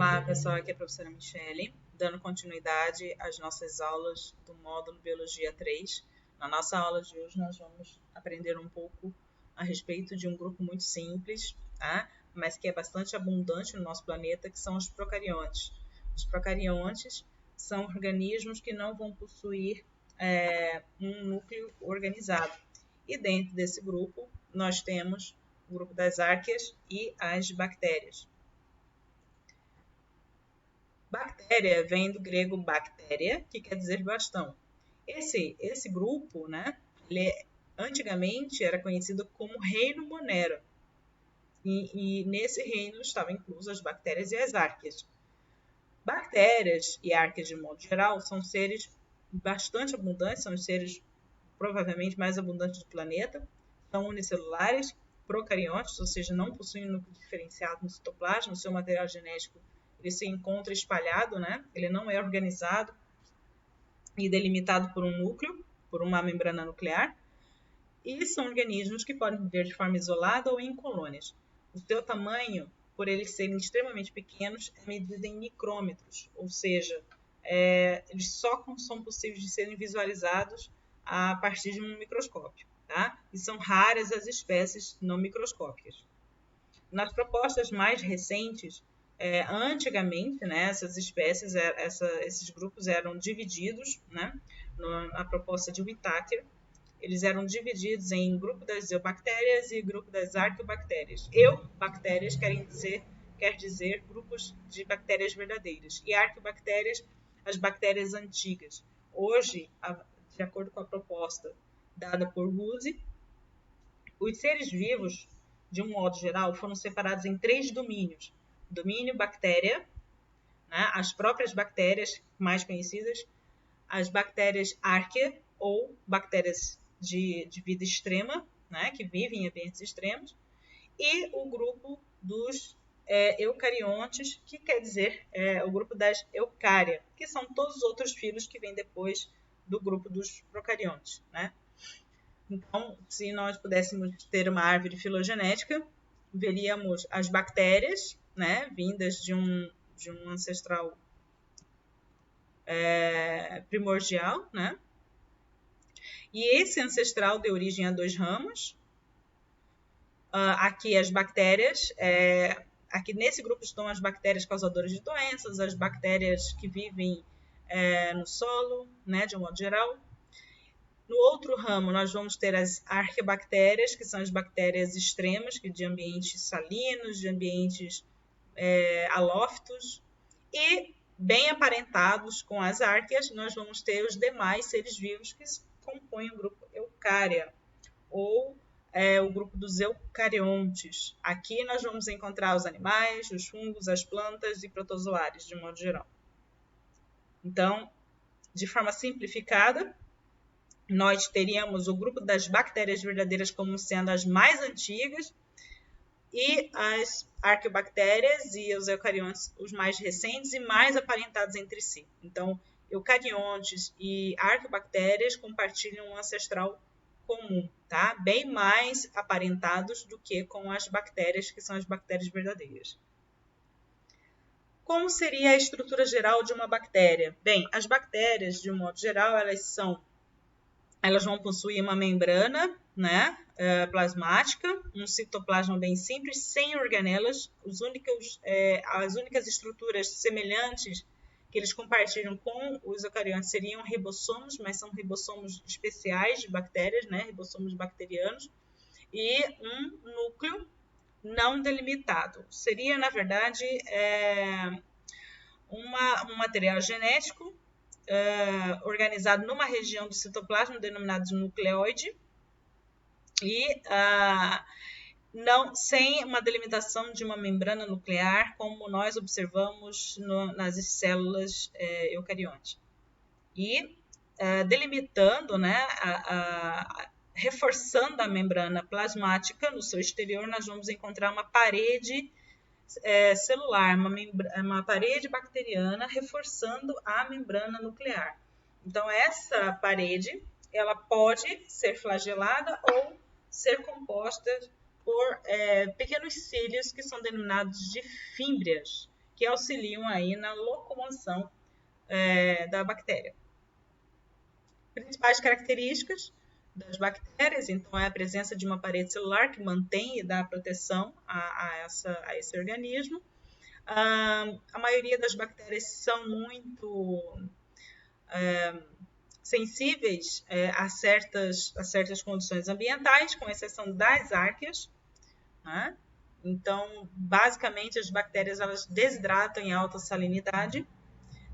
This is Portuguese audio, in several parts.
Olá pessoal, aqui é a professora Michele, dando continuidade às nossas aulas do módulo Biologia 3. Na nossa aula de hoje nós vamos aprender um pouco a respeito de um grupo muito simples, tá? Mas que é bastante abundante no nosso planeta, que são os procariontes. Os procariontes são organismos que não vão possuir um núcleo organizado. E dentro desse grupo nós temos o grupo das arqueias e as bactérias. Bactéria vem do grego bactéria, que quer dizer bastão. Esse grupo, né, antigamente era conhecido como Reino Monera. E nesse reino estavam inclusas as bactérias e as arqueias. Bactérias e arqueias, de modo geral, são seres bastante abundantes, são os seres provavelmente mais abundantes do planeta. São unicelulares, procariontes, ou seja, não possuem núcleo diferenciado no citoplasma, o seu material genético ele se encontra espalhado, né? Ele não é organizado e delimitado por um núcleo, por uma membrana nuclear, e são organismos que podem viver de forma isolada ou em colônias. O seu tamanho, por eles serem extremamente pequenos, é medido em micrômetros, ou seja, eles só são possíveis de serem visualizados a partir de um microscópio, tá? E são raras as espécies não microscópicas. Nas propostas mais recentes, antigamente, né, essas espécies, esses grupos eram divididos, né, na proposta de Whittaker, eles eram divididos em grupo das eubactérias e grupo das arqueobactérias. Eubactérias quer dizer grupos de bactérias verdadeiras, e arqueobactérias, as bactérias antigas. Hoje, de acordo com a proposta dada por Ruse, os seres vivos, de um modo geral, foram separados em 3 domínios. Domínio bactéria, né, as próprias bactérias mais conhecidas, as bactérias arquea, ou bactérias de vida extrema, né, que vivem em ambientes extremos, e o grupo dos eucariontes, que quer dizer o grupo das eucária, que são todos os outros filhos que vêm depois do grupo dos procariontes, né? Então, se nós pudéssemos ter uma árvore filogenética, veríamos as bactérias, né, vindas de um ancestral primordial, né? E esse ancestral deu origem a 2 ramos. Aqui as bactérias, aqui nesse grupo estão as bactérias causadoras de doenças, as bactérias que vivem no solo, né, de um modo geral. No outro ramo, nós vamos ter as arqueobactérias, que são as bactérias extremas, que de ambientes salinos, de ambientes halófitos. E, bem aparentados com as arqueias, nós vamos ter os demais seres vivos que compõem o grupo eucária, ou o grupo dos eucariontes. Aqui nós vamos encontrar os animais, os fungos, as plantas e protozoários, de modo geral. Então, de forma simplificada, nós teríamos o grupo das bactérias verdadeiras como sendo as mais antigas e as arqueobactérias e os eucariontes os mais recentes e mais aparentados entre si. Então, eucariontes e arqueobactérias compartilham um ancestral comum, tá? Bem mais aparentados do que com as bactérias, que são as bactérias verdadeiras. Como seria a estrutura geral de uma bactéria? Bem, as bactérias, de um modo geral, elas vão possuir uma membrana, né, plasmática, um citoplasma bem simples, sem organelas. As únicas estruturas semelhantes que eles compartilham com os eucariontes seriam ribossomos, mas são ribossomos especiais de bactérias, né, ribossomos bacterianos, e um núcleo não delimitado. Seria, na verdade, um material genético organizado numa região do citoplasma denominado de nucleoide e não sem uma delimitação de uma membrana nuclear, como nós observamos nas células eucariontes. E delimitando, né, reforçando a membrana plasmática no seu exterior, nós vamos encontrar uma parede celular, uma parede bacteriana reforçando a membrana nuclear. Então, essa parede ela pode ser flagelada ou ser composta por pequenos cílios que são denominados de fímbrias, que auxiliam aí na locomoção da bactéria. Principais características das bactérias, então, é a presença de uma parede celular que mantém e dá proteção a esse organismo. A maioria das bactérias são muito sensíveis a certas condições ambientais, com exceção das árqueas, né? Então, basicamente, as bactérias elas desidratam em alta salinidade.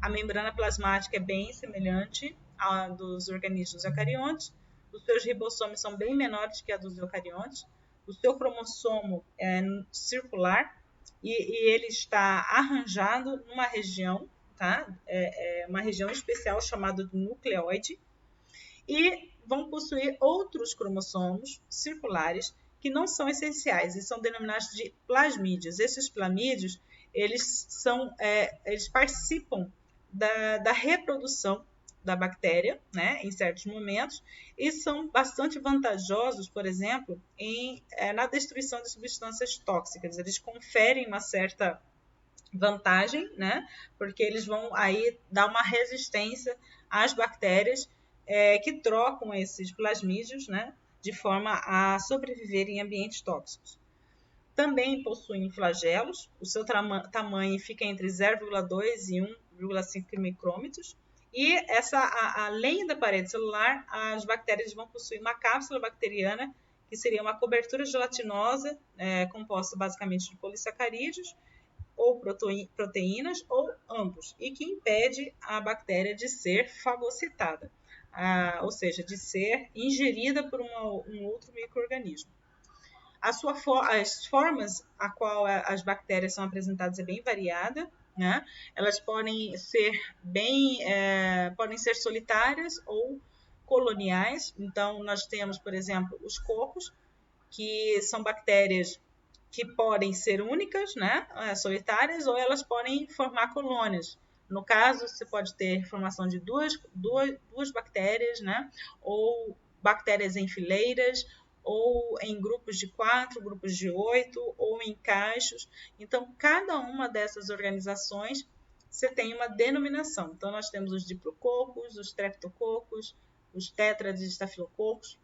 A membrana plasmática é bem semelhante à dos organismos eucariontes. Os seus ribossomos são bem menores que a dos eucariontes. O seu cromossomo é circular e ele está arranjado numa região, tá? Uma região especial chamada de nucleoide. E vão possuir outros cromossomos circulares que não são essenciais e são denominados de plasmídios. Esses plasmídios eles participam da reprodução da bactéria, né, em certos momentos, e são bastante vantajosos, por exemplo, na destruição de substâncias tóxicas. Eles conferem uma certa vantagem, né, porque eles vão aí dar uma resistência às bactérias que trocam esses plasmídios, né, de forma a sobreviver em ambientes tóxicos. Também possuem flagelos, o seu tamanho fica entre 0,2 e 1,5 micrômetros. E além da parede celular, as bactérias vão possuir uma cápsula bacteriana, que seria uma cobertura gelatinosa, composta basicamente de polissacarídeos, ou proteínas, ou ambos, e que impede a bactéria de ser fagocitada, ou seja, de ser ingerida por um outro micro-organismo. As formas a qual as bactérias são apresentadas é bem variada, né? Elas podem ser solitárias ou coloniais. Então, nós temos, por exemplo, os cocos, que são bactérias que podem ser únicas, né? Solitárias, ou elas podem formar colônias. No caso, você pode ter formação de duas bactérias, né? Ou bactérias em fileiras, ou em grupos de 4, grupos de 8, ou em cachos. Então, cada uma dessas organizações, você tem uma denominação. Então, nós temos os diplococos, os streptococos, os tétrades, estafilococos.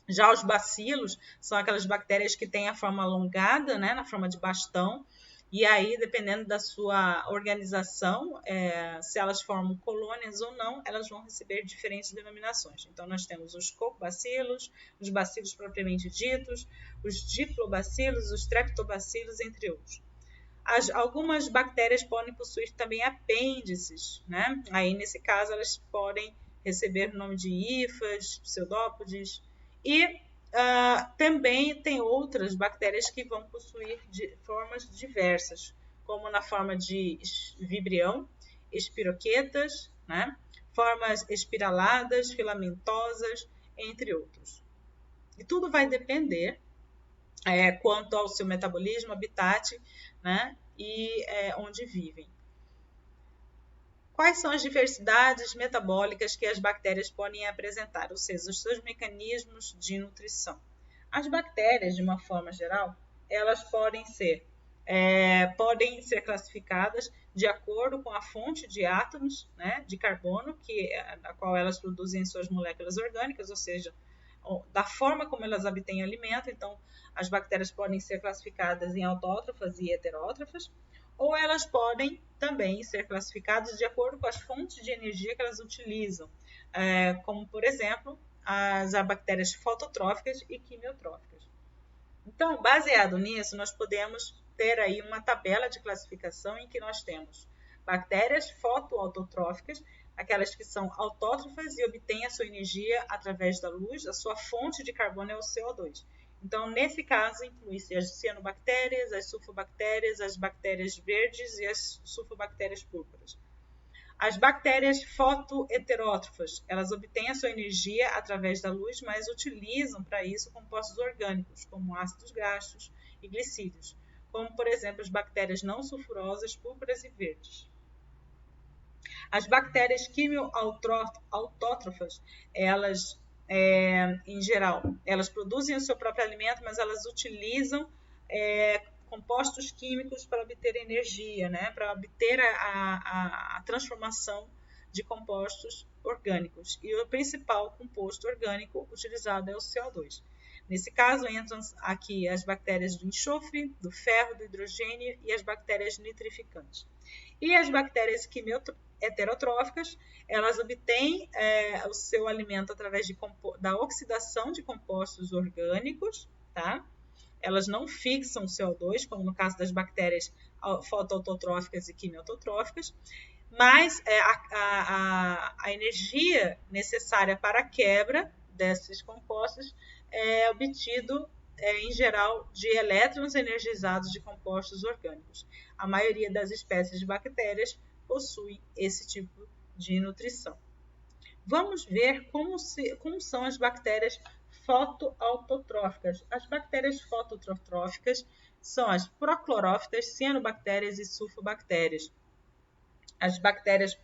Já os bacilos são aquelas bactérias que têm a forma alongada, né, na forma de bastão. E aí, dependendo da sua organização, se elas formam colônias ou não, elas vão receber diferentes denominações. Então, nós temos os cocobacilos, os bacilos propriamente ditos, os diplobacilos, os streptobacilos, entre outros. Algumas bactérias podem possuir também apêndices, né? Aí, nesse caso, elas podem receber o nome de hifas, pseudópodes. E também tem outras bactérias que vão possuir formas diversas, como na forma de vibrião, espiroquetas, né? Formas espiraladas, filamentosas, entre outros. E tudo vai depender quanto ao seu metabolismo, habitat, né? E onde vivem. Quais são as diversidades metabólicas que as bactérias podem apresentar, ou seja, os seus mecanismos de nutrição? As bactérias, de uma forma geral, elas podem ser classificadas de acordo com a fonte de átomos, né, de carbono a qual elas produzem em suas moléculas orgânicas, ou seja, da forma como elas obtêm alimento. Então, as bactérias podem ser classificadas em autótrofas e heterótrofas, ou elas podem também ser classificadas de acordo com as fontes de energia que elas utilizam, como, por exemplo, as bactérias fototróficas e quimiotróficas. Então, baseado nisso, nós podemos ter aí uma tabela de classificação em que nós temos bactérias fotoautotróficas, aquelas que são autótrofas e obtêm a sua energia através da luz. A sua fonte de carbono é o CO2. Então, nesse caso, inclui-se as cianobactérias, as sulfobactérias, as bactérias verdes e as sulfobactérias púrpuras. As bactérias fotoheterótrofas, elas obtêm a sua energia através da luz, mas utilizam para isso compostos orgânicos, como ácidos graxos e glicídios, como, por exemplo, as bactérias não sulfurosas, púrpuras e verdes. As bactérias quimioautótrofas, elas, em geral, elas produzem o seu próprio alimento, mas elas utilizam compostos químicos para obter energia, né? Para obter a transformação de compostos orgânicos. E o principal composto orgânico utilizado é o CO2. Nesse caso, entram aqui as bactérias do enxofre, do ferro, do hidrogênio e as bactérias nitrificantes. E as bactérias heterotróficas, elas obtêm o seu alimento através da oxidação de compostos orgânicos, tá? Elas não fixam CO2, como no caso das bactérias fotoautotróficas e quimiautotróficas, mas a energia necessária para a quebra desses compostos é obtido, em geral, de elétrons energizados de compostos orgânicos. A maioria das espécies de bactérias possui esse tipo de nutrição. Vamos ver como são as bactérias fotoautotróficas. As bactérias fotoautotróficas são as proclorófitas, cianobactérias e sulfobactérias. As bactérias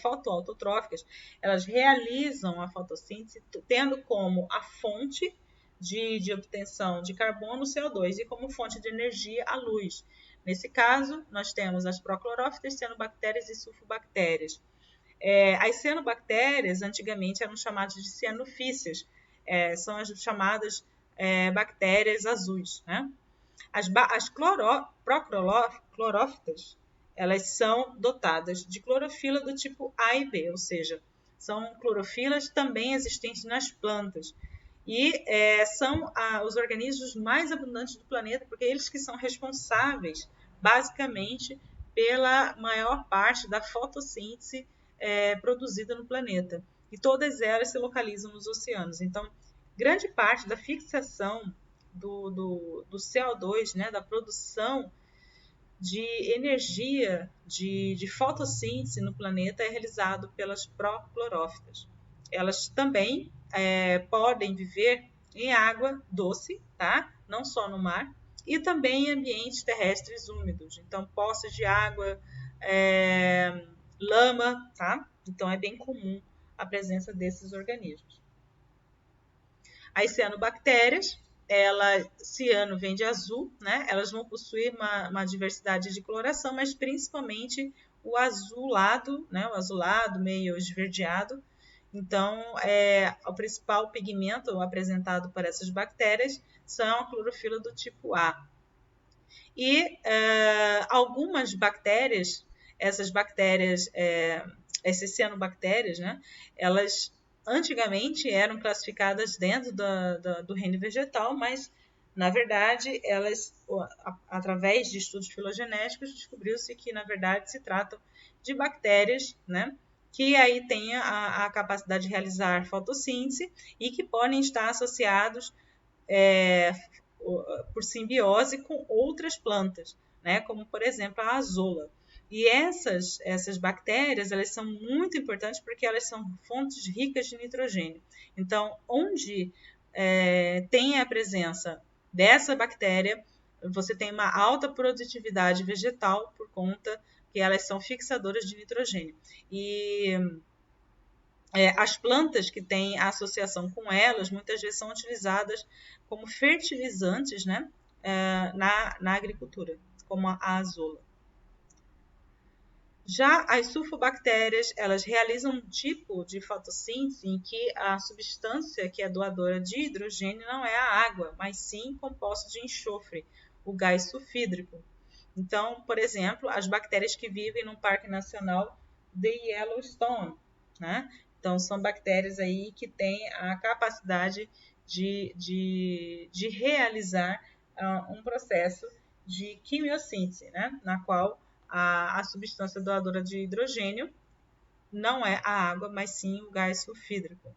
fotoautotróficas, elas realizam a fotossíntese tendo como a fonte de obtenção de carbono o CO2 e como fonte de energia a luz. Nesse caso, nós temos as proclorófitas, cianobactérias e sulfobactérias. As cianobactérias, antigamente, eram chamadas de cianofícias. São as chamadas bactérias azuis, né? As proclorófitas, elas são dotadas de clorofila do tipo A e B, ou seja, são clorofilas também existentes nas plantas. E são os organismos mais abundantes do planeta, porque eles que são responsáveis, basicamente, pela maior parte da fotossíntese produzida no planeta. E todas elas se localizam nos oceanos. Então, grande parte da fixação do CO2, né, da produção de energia de fotossíntese no planeta é realizado pelas proclorófitas. Elas também podem viver em água doce, tá? Não só no mar, e também em ambientes terrestres úmidos. Então, poças de água, lama, tá? Então, é bem comum a presença desses organismos. As cianobactérias, ciano vem de azul, né? Elas vão possuir uma diversidade de coloração, mas principalmente o azulado, né? O azulado meio esverdeado. Então, o principal pigmento apresentado por essas bactérias são a clorofila do tipo A. E algumas bactérias, essas cianobactérias, né? Elas antigamente eram classificadas dentro do reino vegetal, mas, na verdade, elas, através de estudos filogenéticos, descobriu-se que, na verdade, se tratam de bactérias, né, que aí têm a capacidade de realizar fotossíntese e que podem estar associados por simbiose com outras plantas, né, como, por exemplo, a azola. E essas bactérias, elas são muito importantes porque elas são fontes ricas de nitrogênio. Então, onde tem a presença dessa bactéria, você tem uma alta produtividade vegetal por conta que elas são fixadoras de nitrogênio. E as plantas que têm associação com elas, muitas vezes são utilizadas como fertilizantes, né, na agricultura, como a azola. Já as sulfobactérias, elas realizam um tipo de fotossíntese em que a substância que é doadora de hidrogênio não é a água, mas sim composto de enxofre, o gás sulfídrico. Então, por exemplo, as bactérias que vivem no Parque Nacional de Yellowstone, né? Então, são bactérias aí que têm a capacidade de realizar um processo de quimiossíntese, né? Na qual a substância doadora de hidrogênio não é a água, mas sim o gás sulfídrico.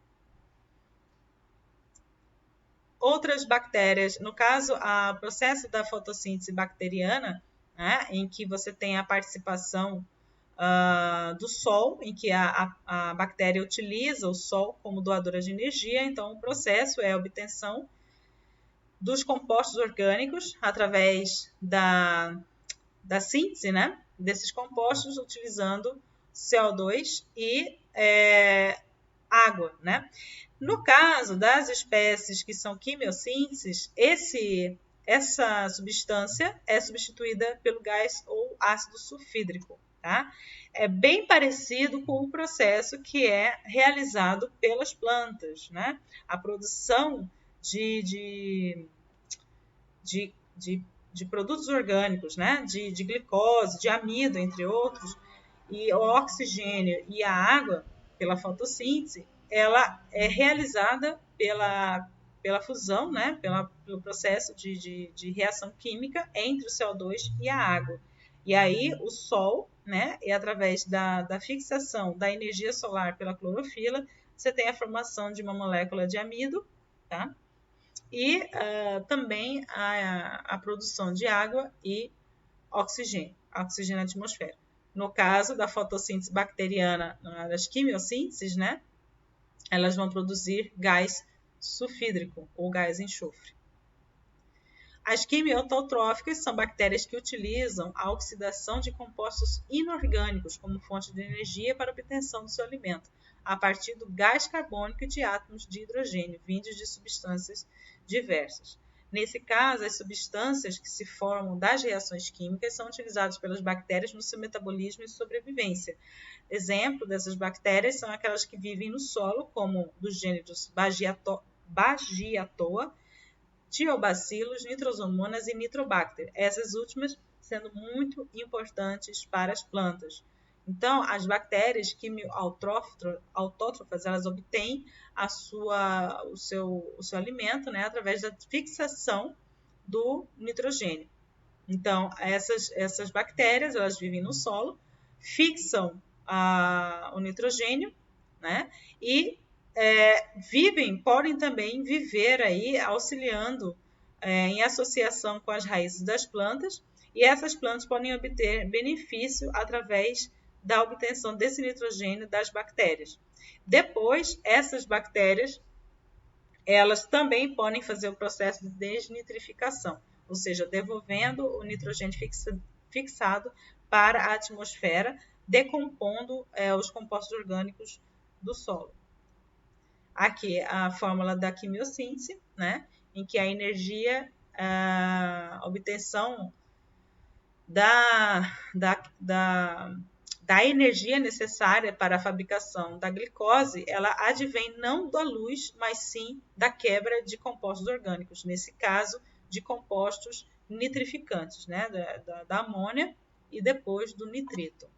Outras bactérias, no caso, o processo da fotossíntese bacteriana, né, em que você tem a participação do sol, em que a bactéria utiliza o sol como doadora de energia. Então, o processo é a obtenção dos compostos orgânicos através da síntese, né, desses compostos utilizando CO2 e água, né? No caso das espécies que são quimiossinteses, essa substância é substituída pelo gás ou ácido sulfídrico. Tá? É bem parecido com o processo que é realizado pelas plantas, né? A produção de produtos orgânicos, né? De glicose, de amido, entre outros, e o oxigênio e a água, pela fotossíntese, ela é realizada pela fusão, né? Pelo processo de reação química entre o CO2 e a água. E aí o Sol, né? E através da fixação da energia solar pela clorofila, você tem a formação de uma molécula de amido, tá? E também a produção de água e oxigênio na atmosfera. No caso da fotossíntese bacteriana, das quimiossinteses, né, elas vão produzir gás sulfídrico ou gás enxofre. As quimiotróficas são bactérias que utilizam a oxidação de compostos inorgânicos como fonte de energia para a obtenção do seu alimento, a partir do gás carbônico e de átomos de hidrogênio, vindos de substâncias diversas. Nesse caso, as substâncias que se formam das reações químicas são utilizadas pelas bactérias no seu metabolismo e sobrevivência. Exemplo dessas bactérias são aquelas que vivem no solo, como dos gêneros Bagiatoa, Tiobacilos, Nitrosomonas e Nitrobacter. Essas últimas sendo muito importantes para as plantas. Então, as bactérias quimioautótrofas, elas obtêm o seu alimento, né, através da fixação do nitrogênio. Então, essas bactérias, elas vivem no solo, fixam o nitrogênio, né, e podem também viver aí auxiliando em associação com as raízes das plantas, e essas plantas podem obter benefício através da obtenção desse nitrogênio das bactérias. Depois, essas bactérias, elas também podem fazer o processo de desnitrificação, ou seja, devolvendo o nitrogênio fixado para a atmosfera, decompondo os compostos orgânicos do solo. Aqui a fórmula da quimiossíntese, né, em que a energia, a obtenção da energia necessária para a fabricação da glicose, ela advém não da luz, mas sim da quebra de compostos orgânicos, nesse caso, de compostos nitrificantes, né, da amônia e depois do nitrito.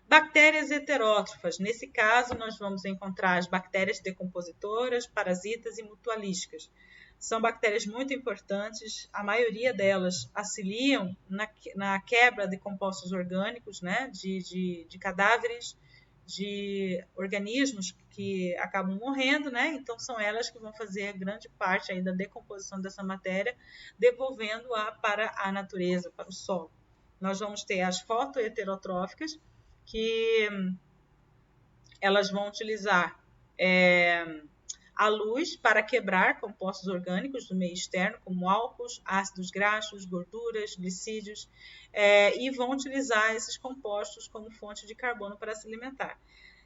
Bactérias heterótrofas. Nesse caso, nós vamos encontrar as bactérias decompositoras, parasitas e mutualísticas. São bactérias muito importantes, a maioria delas auxiliam na quebra de compostos orgânicos, né, de cadáveres, de organismos que acabam morrendo, né? Então são elas que vão fazer grande parte aí da decomposição dessa matéria, devolvendo-a para a natureza, para o solo. Nós vamos ter as fotoheterotróficas, que elas vão utilizar a luz para quebrar compostos orgânicos do meio externo, como álcools, ácidos graxos, gorduras, glicídios, e vão utilizar esses compostos como fonte de carbono para se alimentar.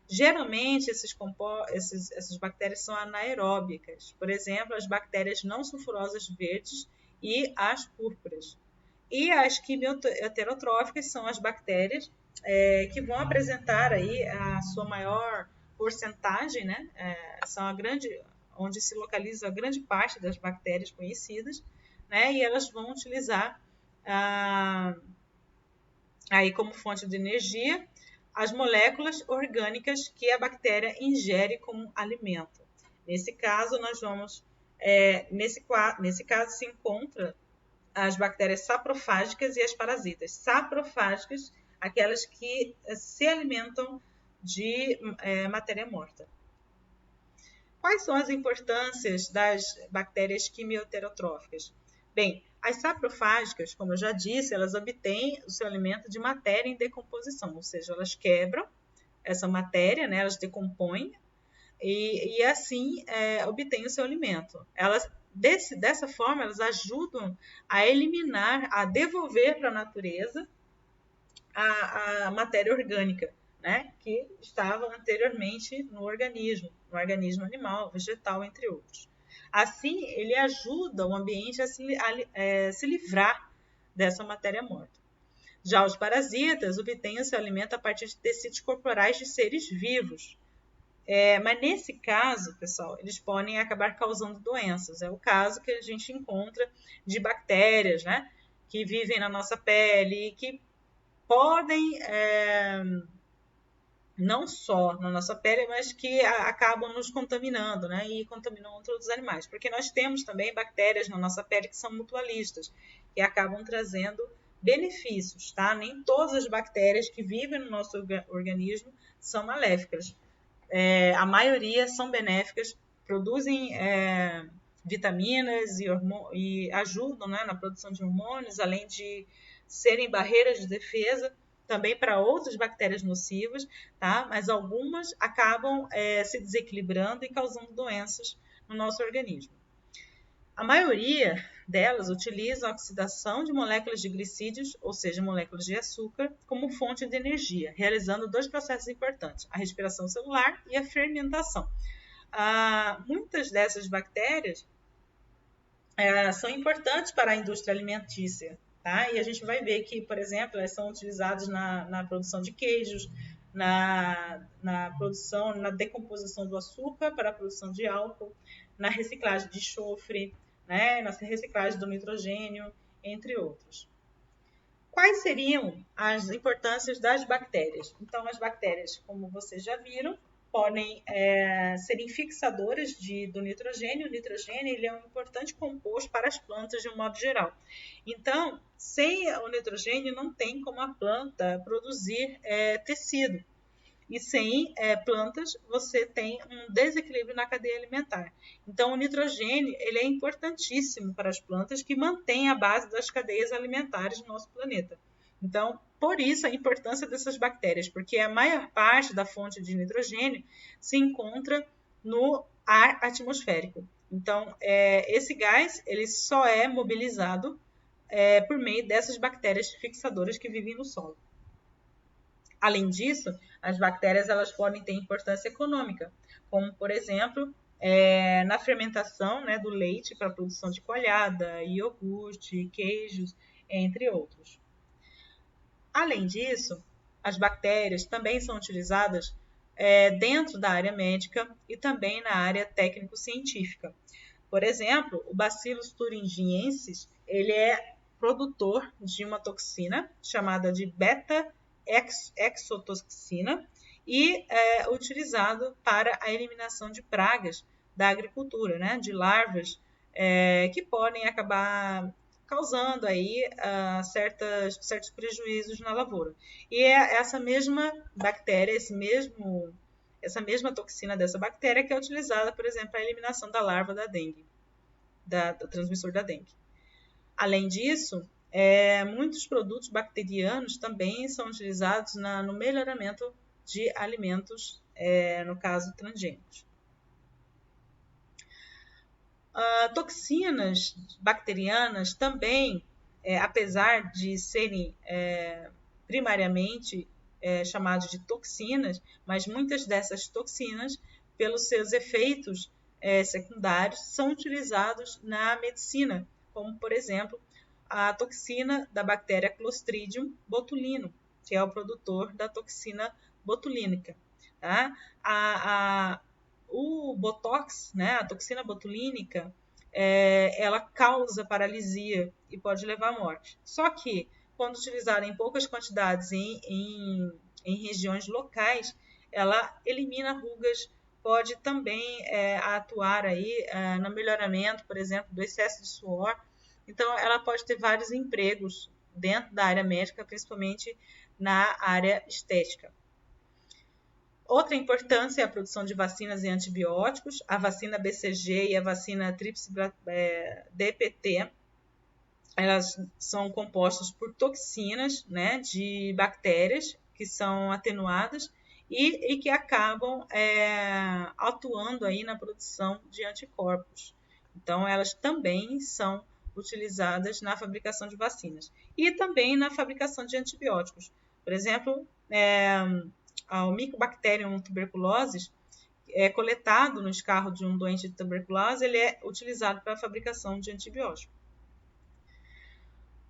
Geralmente, essas bactérias são anaeróbicas, por exemplo, as bactérias não sulfurosas verdes e as púrpuras. E as quimioheterotróficas são as bactérias que vão apresentar aí a sua maior porcentagem, né? Onde se localiza a grande parte das bactérias conhecidas, né? E elas vão utilizar aí como fonte de energia as moléculas orgânicas que a bactéria ingere como alimento. Nesse caso, nós vamos nesse caso se encontra as bactérias saprofágicas e as parasitas. Saprofágicas, aquelas que se alimentam de matéria morta. Quais são as importâncias das bactérias quimioheterotróficas? Bem, as saprofágicas, como eu já disse, elas obtêm o seu alimento de matéria em decomposição, ou seja, elas quebram essa matéria, né, elas decompõem e assim obtêm o seu alimento. Dessa forma, elas ajudam a eliminar, a devolver para a natureza a matéria orgânica, né, que estava anteriormente no organismo animal, vegetal, entre outros. Assim, ele ajuda o ambiente a se livrar dessa matéria morta. Já os parasitas obtêm o seu alimento a partir de tecidos corporais de seres vivos. Mas nesse caso, pessoal, eles podem acabar causando doenças. É o caso que a gente encontra de bactérias, né, que vivem na nossa pele, que podem, não só na nossa pele, mas que acabam nos contaminando, né, e contaminam outros animais. Porque nós temos também bactérias na nossa pele que são mutualistas, que acabam trazendo benefícios, tá? Nem todas as bactérias que vivem no nosso organismo são maléficas. A maioria são benéficas, produzem vitaminas e ajudam, né, na produção de hormônios, além de serem barreiras de defesa também para outras bactérias nocivas, tá? Mas algumas acabam se desequilibrando e causando doenças no nosso organismo. A maioria delas utiliza a oxidação de moléculas de glicídios, ou seja, moléculas de açúcar, como fonte de energia, realizando dois processos importantes, a respiração celular e a fermentação. Muitas dessas bactérias são importantes para a indústria alimentícia, tá? E a gente vai ver que, por exemplo, elas são utilizadas na produção de queijos, na produção, na decomposição do açúcar para a produção de álcool, na reciclagem de enxofre, né, na reciclagem do nitrogênio, entre outros. Quais seriam as importâncias das bactérias? Então, as bactérias, como vocês já viram, podem serem fixadoras do nitrogênio. O nitrogênio ele é um importante composto para as plantas de um modo geral. Então, sem o nitrogênio, não tem como a planta produzir tecido. E sem plantas, você tem um desequilíbrio na cadeia alimentar. Então, o nitrogênio ele é importantíssimo para as plantas que mantêm a base das cadeias alimentares do nosso planeta. Então, por isso a importância dessas bactérias, porque a maior parte da fonte de nitrogênio se encontra no ar atmosférico. Então, esse gás ele só é mobilizado por meio dessas bactérias fixadoras que vivem no solo. Além disso, as bactérias elas podem ter importância econômica, como, por exemplo, na fermentação, né, do leite para a produção de coalhada, iogurte, queijos, entre outros. Além disso, as bactérias também são utilizadas dentro da área médica e também na área técnico-científica. Por exemplo, o Bacillus thuringiensis ele é produtor de uma toxina chamada de beta-exotoxina e utilizado para a eliminação de pragas da agricultura, né, de larvas que podem acabar causando aí certos prejuízos na lavoura. E é essa mesma bactéria, essa mesma toxina dessa bactéria que é utilizada, por exemplo, para a eliminação da larva da dengue, do transmissor da dengue. Além disso, muitos produtos bacterianos também são utilizados no melhoramento de alimentos, no caso, transgênicos. Toxinas bacterianas também, apesar de serem primariamente chamadas de toxinas, mas muitas dessas toxinas, pelos seus efeitos secundários, são utilizados na medicina, como, por exemplo, a toxina da bactéria Clostridium botulinum, que é o produtor da toxina botulínica. Tá? O Botox, né, a toxina botulínica, ela causa paralisia e pode levar à morte. Só que, quando utilizada em poucas quantidades em regiões locais, ela elimina rugas, pode também atuar aí no melhoramento, por exemplo, do excesso de suor. Então, ela pode ter vários empregos dentro da área médica, principalmente na área estética. Outra importância é a produção de vacinas e antibióticos. A vacina BCG e a vacina tríplice DPT, elas são compostas por toxinas, né, de bactérias que são atenuadas e que acabam atuando aí na produção de anticorpos. Então, elas também são utilizadas na fabricação de vacinas e também na fabricação de antibióticos. Por exemplo, o Mycobacterium tuberculosis, é coletado no escarro de um doente de tuberculose, ele é utilizado para a fabricação de antibiótico.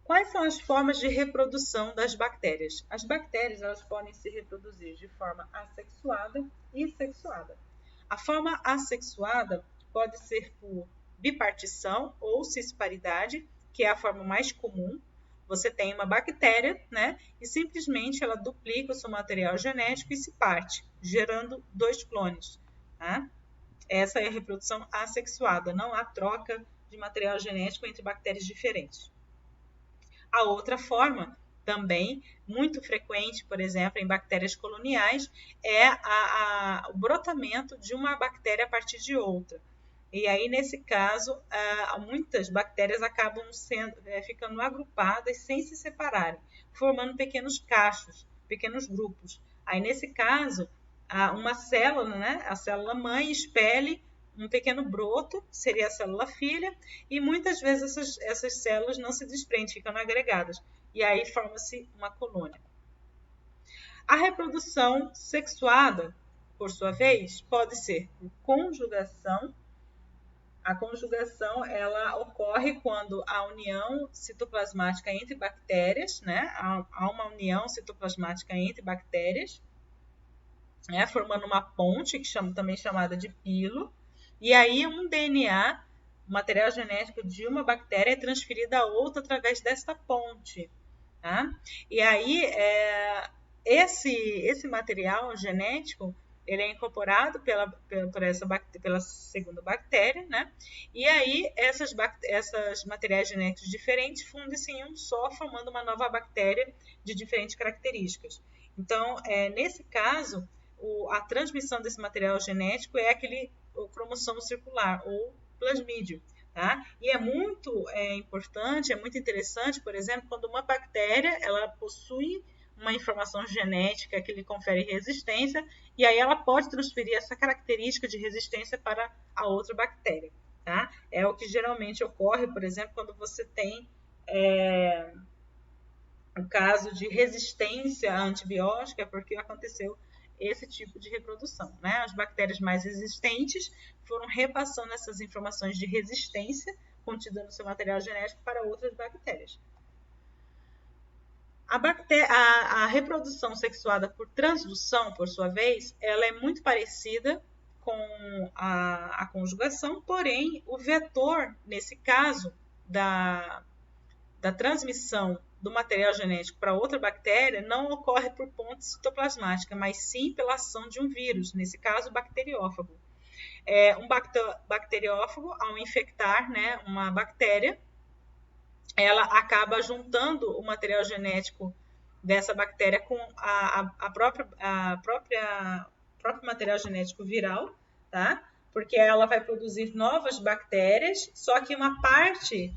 Quais são as formas de reprodução das bactérias? As bactérias elas podem se reproduzir de forma assexuada e sexuada. A forma assexuada pode ser por bipartição ou cisparidade, que é a forma mais comum. Você tem uma bactéria, né, e simplesmente ela duplica o seu material genético e se parte, gerando 2 clones. Tá? Essa é a reprodução assexuada, não há troca de material genético entre bactérias diferentes. A outra forma, também muito frequente, por exemplo, em bactérias coloniais, é o brotamento de uma bactéria a partir de outra. E aí, nesse caso, muitas bactérias acabam ficando agrupadas sem se separarem, formando pequenos cachos, pequenos grupos. Aí, nesse caso, uma célula, né, a célula mãe, expele um pequeno broto, que seria a célula filha, e muitas vezes essas células não se desprendem, ficam agregadas. E aí forma-se uma colônia. A reprodução sexuada, por sua vez, pode ser por conjugação. A conjugação ela ocorre quando a união citoplasmática entre bactérias, né? Há uma união citoplasmática entre bactérias, né? Formando uma ponte, também chamada de pilo. E aí um DNA, o material genético de uma bactéria é transferido a outra através desta ponte. Tá? E aí esse material genético ele é incorporado pela segunda bactéria, né? E aí essas materiais genéticos diferentes fundem-se em um só, formando uma nova bactéria de diferentes características. Então, nesse caso, a transmissão desse material genético é o cromossomo circular ou plasmídio. Tá? E é muito importante, é muito interessante, por exemplo, quando uma bactéria ela possui uma informação genética que lhe confere resistência, e aí ela pode transferir essa característica de resistência para a outra bactéria. Tá? É o que geralmente ocorre, por exemplo, quando você tem o caso de resistência a antibiótica, é porque aconteceu esse tipo de reprodução. Né? As bactérias mais resistentes foram repassando essas informações de resistência contidas no seu material genético para outras bactérias. A reprodução sexuada por transdução, por sua vez, ela é muito parecida com a conjugação, porém, o vetor, nesse caso, da transmissão do material genético para outra bactéria não ocorre por ponte citoplasmática, mas sim pela ação de um vírus, nesse caso, o bacteriófago. Um bacteriófago, ao infectar, né, uma bactéria, ela acaba juntando o material genético dessa bactéria com o próprio material genético viral, tá? Porque ela vai produzir novas bactérias, só que uma parte,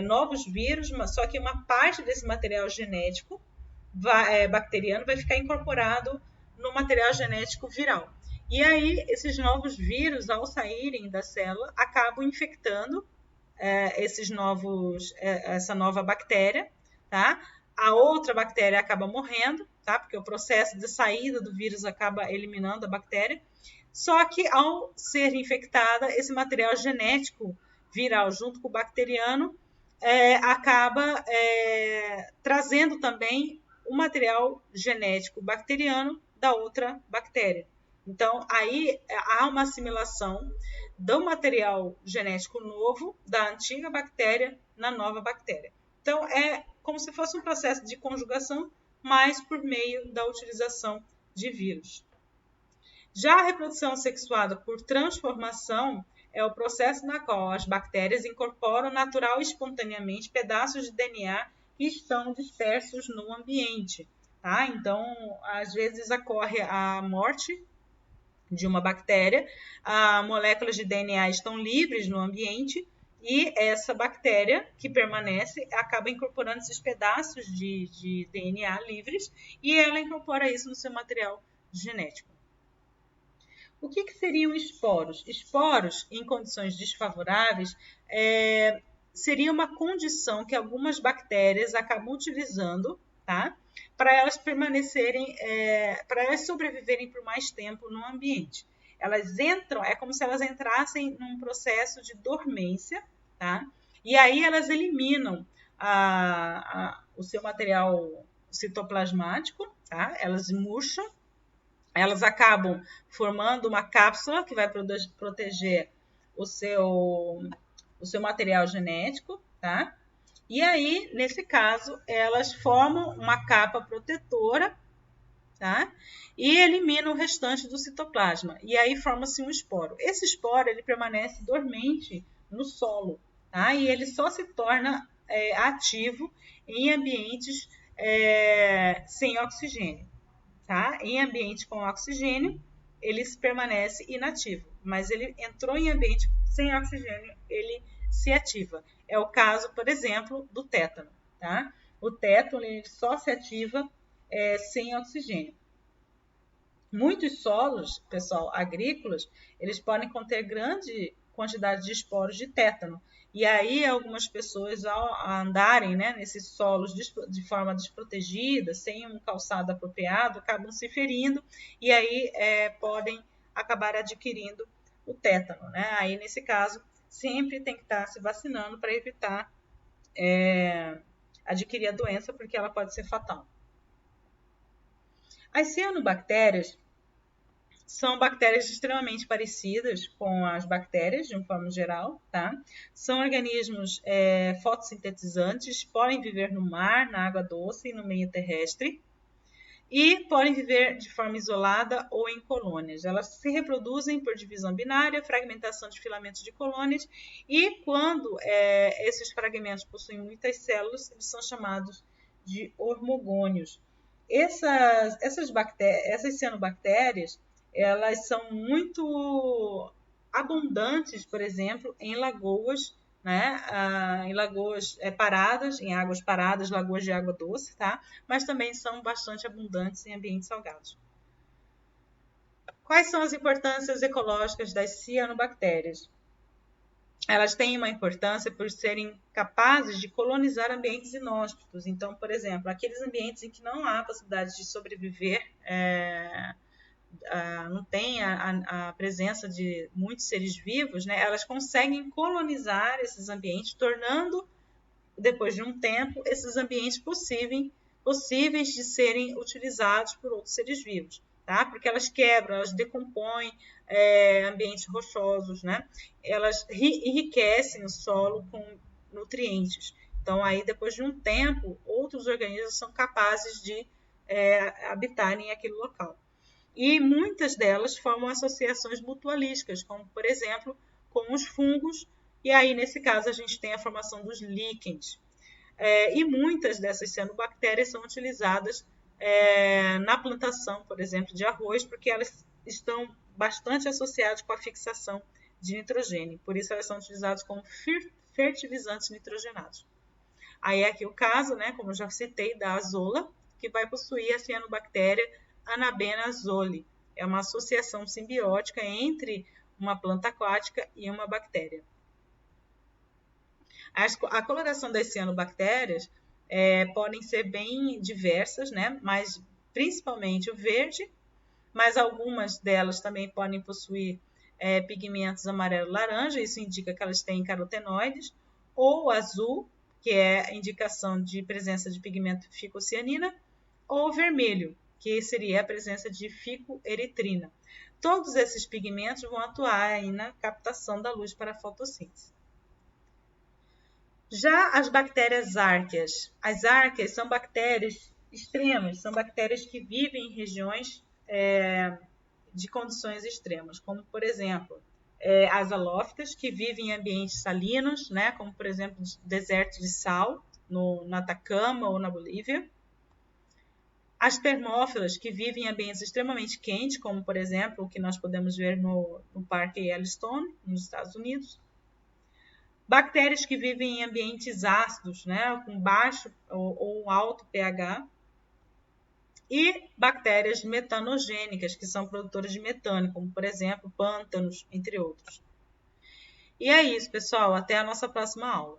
novos vírus, só que uma parte desse material genético bacteriano vai ficar incorporado no material genético viral. E aí, esses novos vírus, ao saírem da célula, acabam infectando essa nova bactéria, tá? A outra bactéria acaba morrendo, tá? Porque o processo de saída do vírus acaba eliminando a bactéria. Só que, ao ser infectada, esse material genético viral junto com o bacteriano acaba trazendo também o material genético bacteriano da outra bactéria. Então, aí há uma assimilação do material genético novo da antiga bactéria na nova bactéria. Então, é como se fosse um processo de conjugação, mas por meio da utilização de vírus. Já a reprodução sexuada por transformação é o processo na qual as bactérias incorporam natural e espontaneamente pedaços de DNA que estão dispersos no ambiente. Tá? Então, às vezes ocorre a morte de uma bactéria, as moléculas de DNA estão livres no ambiente e essa bactéria que permanece acaba incorporando esses pedaços de DNA livres e ela incorpora isso no seu material genético. O que seriam esporos? Esporos, em condições desfavoráveis, seria uma condição que algumas bactérias acabam utilizando, tá? Para elas permanecerem, para elas sobreviverem por mais tempo no ambiente. Elas entram, é como se elas entrassem num processo de dormência, tá? E aí elas eliminam o seu material citoplasmático, tá? Elas murcham, elas acabam formando uma cápsula que vai proteger o seu material genético, tá? E aí, nesse caso, elas formam uma capa protetora, tá? E eliminam o restante do citoplasma. E aí forma-se um esporo. Esse esporo ele permanece dormente no solo, tá? E ele só se torna ativo em ambientes sem oxigênio, tá? Em ambiente com oxigênio, ele permanece inativo, mas ele entrou em ambiente sem oxigênio, ele se ativa. É o caso, por exemplo, do tétano, tá? O tétano ele só se ativa sem oxigênio. Muitos solos, pessoal, agrícolas, eles podem conter grande quantidade de esporos de tétano. E aí algumas pessoas, ao andarem, né, nesses solos de forma desprotegida, sem um calçado apropriado, acabam se ferindo e aí podem acabar adquirindo o tétano, né? Aí, nesse caso, sempre tem que estar se vacinando para evitar adquirir a doença, porque ela pode ser fatal. As cianobactérias são bactérias extremamente parecidas com as bactérias, de uma forma geral, tá? São organismos fotossintetizantes, podem viver no mar, na água doce e no meio terrestre, e podem viver de forma isolada ou em colônias. Elas se reproduzem por divisão binária, fragmentação de filamentos de colônias, e quando esses fragmentos possuem muitas células, eles são chamados de hormogônios. Essas cianobactérias, elas são muito abundantes, por exemplo, em lagoas, né? Em lagoas paradas, em águas paradas, lagoas de água doce, tá? Mas também são bastante abundantes em ambientes salgados. Quais são as importâncias ecológicas das cianobactérias? Elas têm uma importância por serem capazes de colonizar ambientes inóspitos. Então, por exemplo, aqueles ambientes em que não há possibilidade de sobreviver, não tem a presença de muitos seres vivos, né? Elas conseguem colonizar esses ambientes, tornando, depois de um tempo, esses ambientes possíveis de serem utilizados por outros seres vivos, tá? Porque elas quebram, elas decompõem ambientes rochosos, né? Elas enriquecem o solo com nutrientes. Então, aí, depois de um tempo, outros organismos são capazes de habitarem aquele local. E muitas delas formam associações mutualísticas, como, por exemplo, com os fungos, e aí, nesse caso, a gente tem a formação dos líquens. E muitas dessas cianobactérias são utilizadas na plantação, por exemplo, de arroz, porque elas estão bastante associadas com a fixação de nitrogênio. Por isso, elas são utilizadas como fertilizantes nitrogenados. Aí, aqui o caso, né, como eu já citei, da azola, que vai possuir a cianobactéria Anabenazole. É uma associação simbiótica entre uma planta aquática e uma bactéria. A coloração das cianobactérias podem ser bem diversas, né? Mas principalmente o verde, mas algumas delas também podem possuir pigmentos amarelo-laranja, isso indica que elas têm carotenoides, ou azul, que é indicação de presença de pigmento ficocianina, ou vermelho, que seria a presença de ficoeritrina. Todos esses pigmentos vão atuar aí na captação da luz para a fotossíntese. Já as bactérias árqueas. As árqueas são bactérias extremas, são bactérias que vivem em regiões de condições extremas, como, por exemplo, as halófitas, que vivem em ambientes salinos, né, como, por exemplo, desertos de sal, no Atacama ou na Bolívia. As termófilas, que vivem em ambientes extremamente quentes, como, por exemplo, o que nós podemos ver no Parque Yellowstone, nos Estados Unidos. Bactérias que vivem em ambientes ácidos, né, com baixo ou alto pH. E bactérias metanogênicas, que são produtoras de metano, como, por exemplo, pântanos, entre outros. E é isso, pessoal. Até a nossa próxima aula.